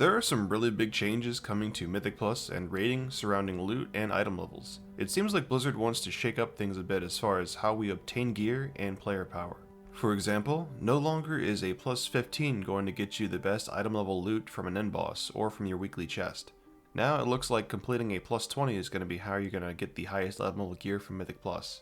There are some really big changes coming to Mythic Plus and rating surrounding loot and item levels. It seems like Blizzard wants to shake up things a bit as far as how we obtain gear and player power. For example, no longer is a plus 15 going to get you the best item level loot from an end boss or from your weekly chest. Now it looks like completing a plus 20 is going to be how you're going to get the highest item level gear from Mythic Plus.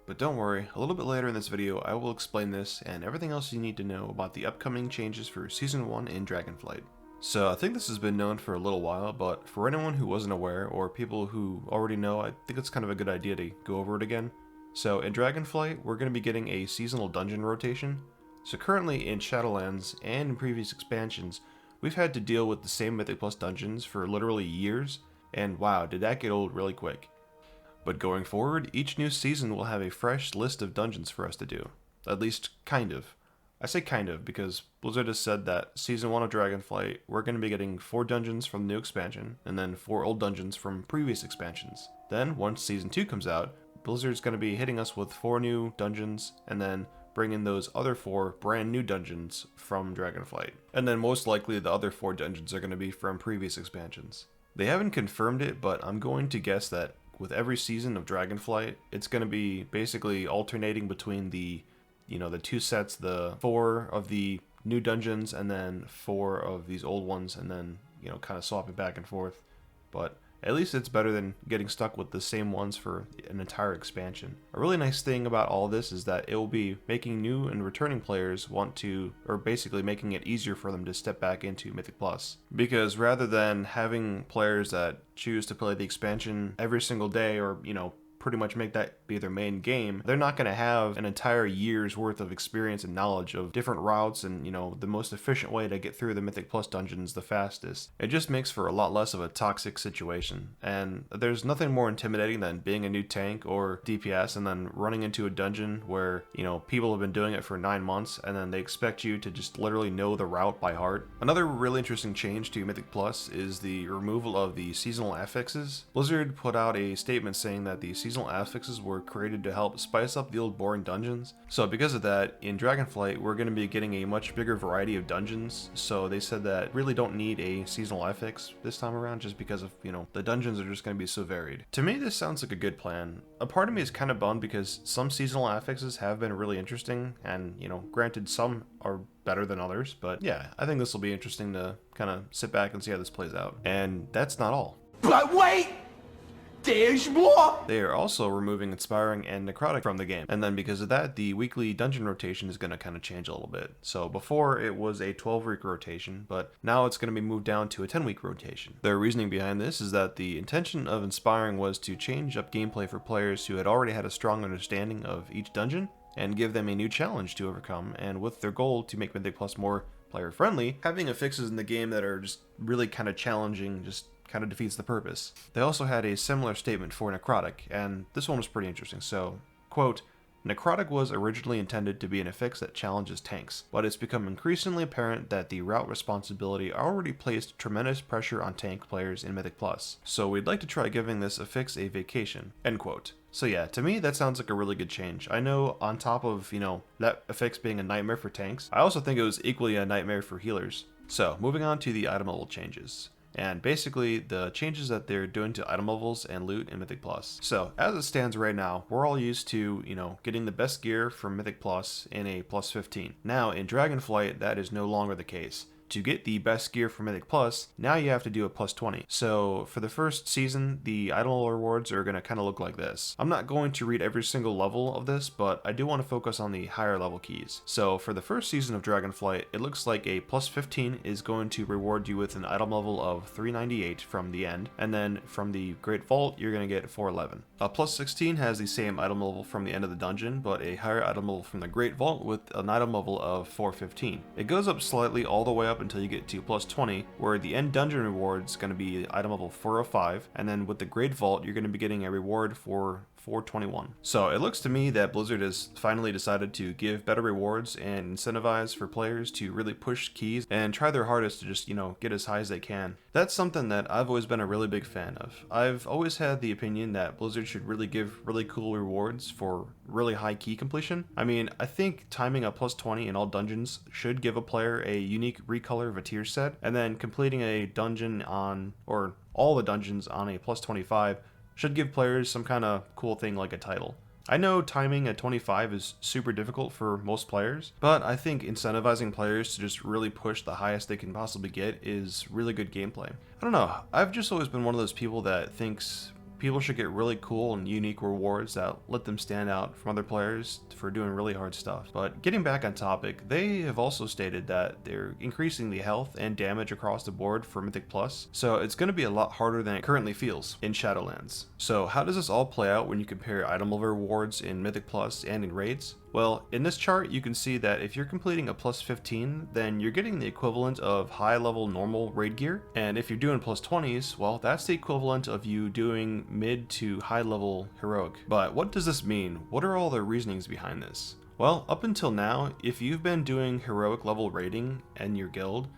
But don't worry, a little bit later in this video I will explain this and everything else you need to know about the upcoming changes for Season 1 in Dragonflight. So I think this has been known for a little while, but for anyone who wasn't aware or people who already know, I think it's kind of a good idea to go over it again. So in Dragonflight, we're going to be getting a seasonal dungeon rotation. So currently in Shadowlands and in previous expansions, we've had to deal with the same Mythic Plus dungeons for literally years, and wow, did that get old really quick. But going forward, each new season will have a fresh list of dungeons for us to do. At least, kind of. I say kind of because Blizzard has said that Season 1 of Dragonflight, we're going to be getting 4 dungeons from the new expansion, and then 4 old dungeons from previous expansions. Then, once Season 2 comes out, Blizzard's going to be hitting us with 4 new dungeons, and then bring in those other 4 brand new dungeons from Dragonflight. And then most likely the other 4 dungeons are going to be from previous expansions. They haven't confirmed it, but I'm going to guess that with every season of Dragonflight, it's going to be basically alternating between the 2 sets, the 4 of the new dungeons and then 4 of these old ones, and then, kind of swapping back and forth. But at least it's better than getting stuck with the same ones for an entire expansion. A really nice thing about all this is that it will be making new and returning players basically making it easier for them to step back into Mythic Plus. Because rather than having players that choose to play the expansion every single day or, pretty much make that be their main game, they're not going to have an entire year's worth of experience and knowledge of different routes and, the most efficient way to get through the Mythic Plus dungeons the fastest. It just makes for a lot less of a toxic situation. And there's nothing more intimidating than being a new tank or DPS and then running into a dungeon where, people have been doing it for 9 months and then they expect you to just literally know the route by heart. Another really interesting change to Mythic Plus is the removal of the seasonal affixes. Blizzard put out a statement saying that the seasonal affixes were created to help spice up the old boring dungeons. So because of that, in Dragonflight, we're going to be getting a much bigger variety of dungeons. So they said that really don't need a seasonal affix this time around just because of, the dungeons are just going to be so varied. To me, this sounds like a good plan. A part of me is kind of bummed because some seasonal affixes have been really interesting and, granted some are better than others, but yeah, I think this will be interesting to kind of sit back and see how this plays out. And that's not all. But wait! There's more! They are also removing Inspiring and Necrotic from the game, and then because of that, the weekly dungeon rotation is going to kind of change a little bit. So before it was a 12-week rotation, but now it's going to be moved down to a 10-week rotation. Their reasoning behind this is that the intention of Inspiring was to change up gameplay for players who had already had a strong understanding of each dungeon, and give them a new challenge to overcome, and with their goal to make Mythic Plus more player friendly, having affixes in the game that are just really kind of challenging just kind of defeats the purpose. They also had a similar statement for Necrotic, and this one was pretty interesting. So, quote, Necrotic was originally intended to be an affix that challenges tanks, but it's become increasingly apparent that the route responsibility already placed tremendous pressure on tank players in Mythic Plus, so we'd like to try giving this affix a vacation, end quote. So yeah, to me that sounds like a really good change. I know on top of, that affix being a nightmare for tanks, I also think it was equally a nightmare for healers. So, moving on to the item level changes. And basically the changes that they're doing to item levels and loot in Mythic Plus. So as it stands right now, we're all used to, getting the best gear from Mythic Plus in a plus 15. Now in Dragonflight, that is no longer the case. To get the best gear from Mythic Plus, now you have to do a plus 20. So for the first season, the item level rewards are going to kind of look like this. I'm not going to read every single level of this, but I do want to focus on the higher level keys. So for the first season of Dragonflight, it looks like a plus 15 is going to reward you with an item level of 398 from the end, and then from the Great Vault, you're going to get 411. A plus 16 has the same item level from the end of the dungeon, but a higher item level from the Great Vault with an item level of 415. It goes up slightly all the way up until you get to plus 20, where the end dungeon reward is going to be item level 405, and then with the Great Vault, you're going to be getting a reward for 421. So it looks to me that Blizzard has finally decided to give better rewards and incentivize for players to really push keys and try their hardest to just, get as high as they can. That's something that I've always been a really big fan of. I've always had the opinion that Blizzard should really give really cool rewards for really high key completion. I mean, I think timing a plus 20 in all dungeons should give a player a unique recolor of a tier set, and then completing a dungeon on, or all the dungeons on a plus 25 should give players some kind of cool thing like a title. I know timing at 25 is super difficult for most players, but I think incentivizing players to just really push the highest they can possibly get is really good gameplay. I don't know, I've just always been one of those people that thinks people should get really cool and unique rewards that let them stand out from other players for doing really hard stuff. But getting back on topic, they have also stated that they're increasing the health and damage across the board for Mythic Plus, so it's going to be a lot harder than it currently feels in Shadowlands. So how does this all play out when you compare item level rewards in Mythic Plus and in raids? Well, in this chart you can see that if you're completing a plus 15, then you're getting the equivalent of high level normal raid gear, and if you're doing plus 20s, well, that's the equivalent of you doing mid to high level heroic. But what does this mean? What are all the reasonings behind this? Well, up until now, if you've been doing heroic level raiding in your guild,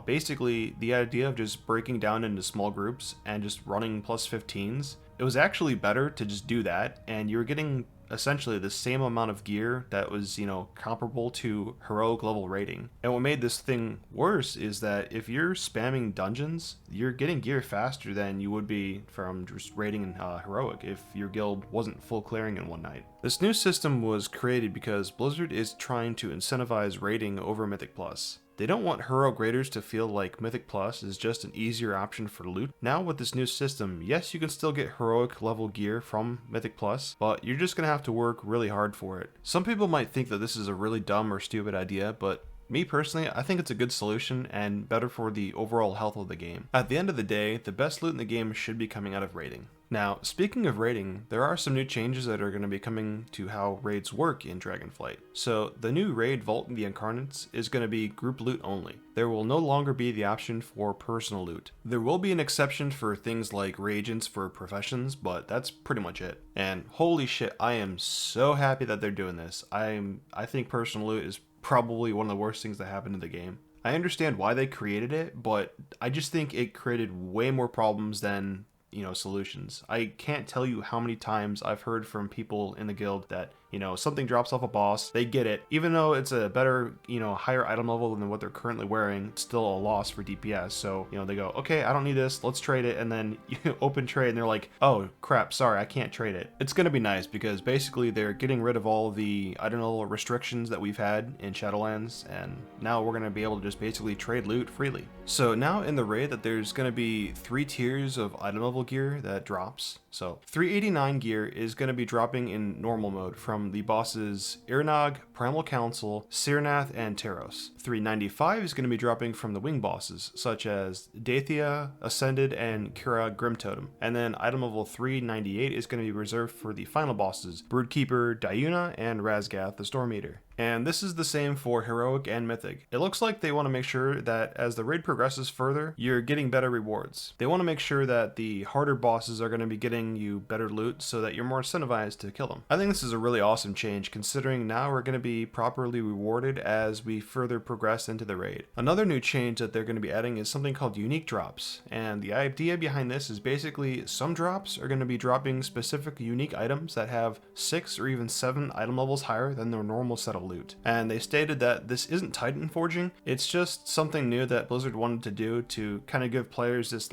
basically the idea of just breaking down into small groups and just running plus 15s, it was actually better to just do that, and you're getting essentially the same amount of gear that was, comparable to heroic level rating. And what made this thing worse is that if you're spamming dungeons, you're getting gear faster than you would be from just raiding heroic if your guild wasn't full clearing in one night. This new system was created because Blizzard is trying to incentivize raiding over Mythic Plus. They don't want heroic raiders to feel like Mythic Plus is just an easier option for loot. Now with this new system, yes, you can still get heroic level gear from Mythic Plus, but you're just going to have to work really hard for it. Some people might think that this is a really dumb or stupid idea, but me personally, I think it's a good solution and better for the overall health of the game. At the end of the day, the best loot in the game should be coming out of raiding. Now, speaking of raiding, there are some new changes that are going to be coming to how raids work in Dragonflight. So, the new raid Vault of the Incarnates is going to be group loot only. There will no longer be the option for personal loot. There will be an exception for things like reagents for professions, but that's pretty much it. And holy shit, I am so happy that they're doing this. I think personal loot is probably one of the worst things that happened in the game. I understand why they created it, but I just think it created way more problems than solutions. I can't tell you how many times I've heard from people in the guild that, something drops off a boss, they get it, even though it's a better, higher item level than what they're currently wearing, it's still a loss for DPS. So, they go, okay, I don't need this, let's trade it, and then you open trade and they're like, oh crap, sorry, I can't trade it. It's gonna be nice because basically they're getting rid of all the item level restrictions that we've had in Shadowlands, and now we're gonna be able to just basically trade loot freely. So now in the raid that there's gonna be 3 tiers of item level gear that drops. So 389 gear is going to be dropping in normal mode from the bosses Irnog, Primal Council, Sirnath, and Teros. 395 is going to be dropping from the wing bosses such as Dathia, Ascended, and Kira Grimtotem. And then item level 398 is going to be reserved for the final bosses Broodkeeper, Diuna, and Razgath the Storm Eater. And this is the same for Heroic and Mythic. It looks like they want to make sure that as the raid progresses further, you're getting better rewards. They want to make sure that the harder bosses are going to be getting you better loot so that you're more incentivized to kill them. I think this is a really awesome change considering now we're going to be properly rewarded as we further progress into the raid. Another new change that they're going to be adding is something called unique drops. And the idea behind this is basically some drops are going to be dropping specific unique items that have 6 or even 7 item levels higher than their normal set of loot. And they stated that this isn't Titan forging, it's just something new that Blizzard wanted to do to kind of give players this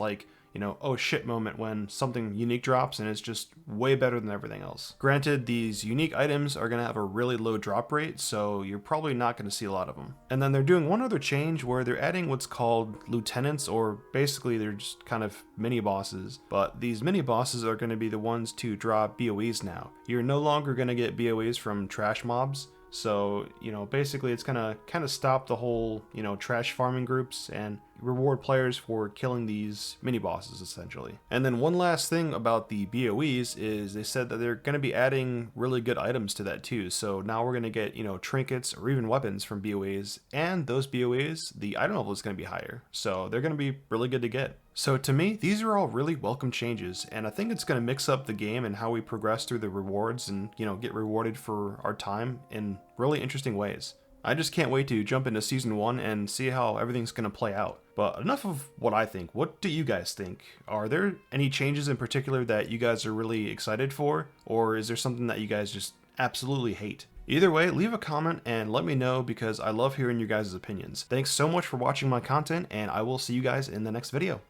oh shit moment when something unique drops and it's just way better than everything else. Granted, these unique items are going to have a really low drop rate, so you're probably not going to see a lot of them. And then they're doing one other change where they're adding what's called lieutenants, or basically they're just kind of mini bosses. But these mini bosses are going to be the ones to drop BOEs now. You're no longer going to get BOEs from trash mobs. So, basically it's gonna kind of stop the whole, trash farming groups, and reward players for killing these mini bosses essentially. And then one last thing about the BOEs is they said that they're going to be adding really good items to that too. So now we're going to get, trinkets or even weapons from BOEs, and those BOEs, the item level is going to be higher. So they're going to be really good to get. So to me, these are all really welcome changes, and I think it's going to mix up the game and how we progress through the rewards and, get rewarded for our time in really interesting ways. I just can't wait to jump into Season 1 and see how everything's going to play out. But enough of what I think. What do you guys think? Are there any changes in particular that you guys are really excited for? Or is there something that you guys just absolutely hate? Either way, leave a comment and let me know because I love hearing your guys' opinions. Thanks so much for watching my content, and I will see you guys in the next video.